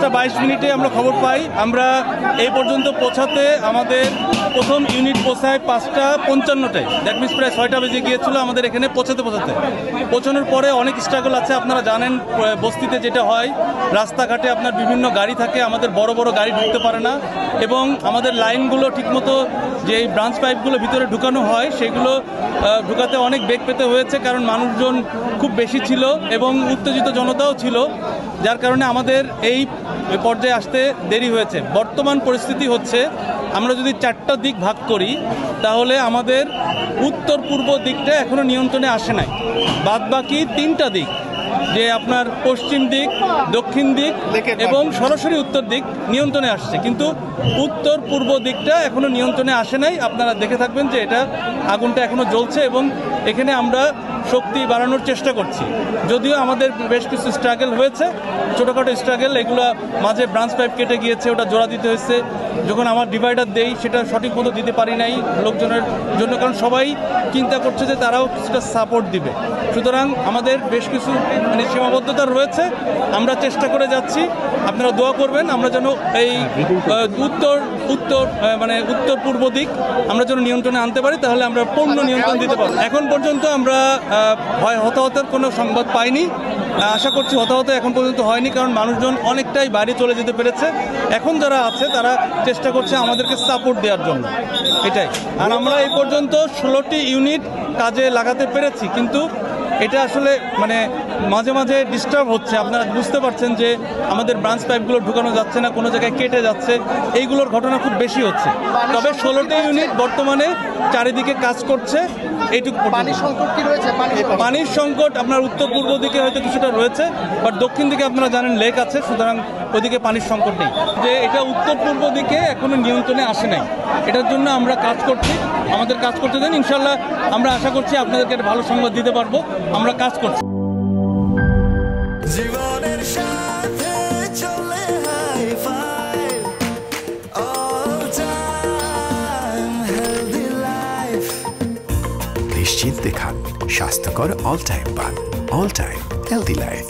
5:22 আমরা খবর পাই। আমরা এই পর্যন্ত পৌঁছাতে আমাদের প্রথম ইউনিট পৌঁছায় 5:55টায়। দ্যাট মিনস প্রায় 6টা বেজে গিয়েছিল আমাদের এখানে পৌঁছানোর পরে অনেক স্ট্রাগল আছে। আপনারা জানেন বস্তিতে যেটা হয়, রাস্তাঘাটে আপনার বিভিন্ন গাড়ি থাকে, আমাদের বড় বড় গাড়ি ঢুকতে পারে না এবং আমাদের লাইনগুলো ঠিকমতো যে ব্রাঞ্চ পাইপগুলো ভিতরে ঢুকানো হয় সেগুলো ঢুকাতে অনেক বেগ পেতে হয়েছে, কারণ মানুষজন খুব বেশি ছিল এবং উত্তেজিত জনতাও ছিল, যার কারণে আমাদের এই পর্যায়ে আসতে দেরি হয়েছে। বর্তমান পরিস্থিতি হচ্ছে, আমরা যদি 4টা দিক ভাগ করি তাহলে আমাদের উত্তর পূর্ব দিকটা এখনো নিয়ন্ত্রণে আসে নাই। বাদবাকি 3টা দিক, যে আপনার পশ্চিম দিক, দক্ষিণ দিক এবং সরাসরি উত্তর দিক নিয়ন্ত্রণে আসছে, কিন্তু উত্তর পূর্ব দিকটা এখনো নিয়ন্ত্রণে আসে নাই। আপনারা দেখে থাকবেন যে এটা আগুনটা এখনো জ্বলছে এবং এখানে আমরা শক্তি বাড়ানোর চেষ্টা করছি। যদিও আমাদের বেশ কিছু স্ট্রাগল হয়েছে, ছোটোখাটো স্ট্রাগল, এগুলো মাঝে ব্রাঞ্চ পাইপ কেটে গিয়েছে, ওটা জোড়া দিতে হয়েছে। যখন আমার ডিভাইডার দেই সেটা সঠিক মতো দিতে পারি নাই লোকজনের জন্য, কারণ সবাই চিন্তা করছে যে তারাও কিছুটা সাপোর্ট দিবে। সুতরাং আমাদের বেশ কিছু সীমাবদ্ধতা রয়েছে, আমরা চেষ্টা করে যাচ্ছি। আপনারা দোয়া করবেন আমরা যেন এই উত্তর পূর্ব দিক আমরা যেন নিয়ন্ত্রণে আনতে পারি, তাহলে আমরা পূর্ণ নিয়ন্ত্রণ দিতে পারব। এখন পর্যন্ত আমরা হতাহতের কোনো সংবাদ পাইনি। আশা করছি হতাহত এখন পর্যন্ত হয়নি, কারণ মানুষজন অনেকটাই বাইরে চলে যেতে পেরেছে। এখন যারা আছে তারা চেষ্টা করছে আমাদেরকে সাপোর্ট দেওয়ার জন্য, এটাই। আর আমরা এই পর্যন্ত 16টি ইউনিট কাজে লাগাতে পেরেছি, কিন্তু এটা আসলে মাঝে মাঝে ডিস্টার্ব হচ্ছে। আপনারা বুঝতে পারছেন যে আমাদের ব্রাঞ্চ পাইপগুলো ঢুকানো যাচ্ছে না, কোনো জায়গায় কেটে যাচ্ছে, এইগুলোর ঘটনা খুব বেশি হচ্ছে। তবে 16টি ইউনিট বর্তমানে চারিদিকে কাজ করছে। এইটুকু। পানির সংকট কি রয়েছে? পানির সংকট আপনার উত্তর পূর্ব দিকে হয়তো কিছুটা রয়েছে, বাট দক্ষিণ দিকে আপনারা জানেন লেক আছে, সুতরাং ওইদিকে পানির সংকট নেই। যে এটা উত্তর পূর্ব দিকে এখনো নিয়ন্ত্রণে আসে নাই, এটার জন্য আমরা কাজ করছি। আমাদের কাজ করতে দেন, ইনশাল্লাহ আমরা আশা করছি আপনাদেরকে একটা ভালো সংবাদ দিতে পারবো। আমরা কাজ করছি। জীবনের সাথে চলে high five, all time healthy life. নিশ্চিন্তে খান, স্বাস্থ্যকর অল টাইম পান। All time healthy life.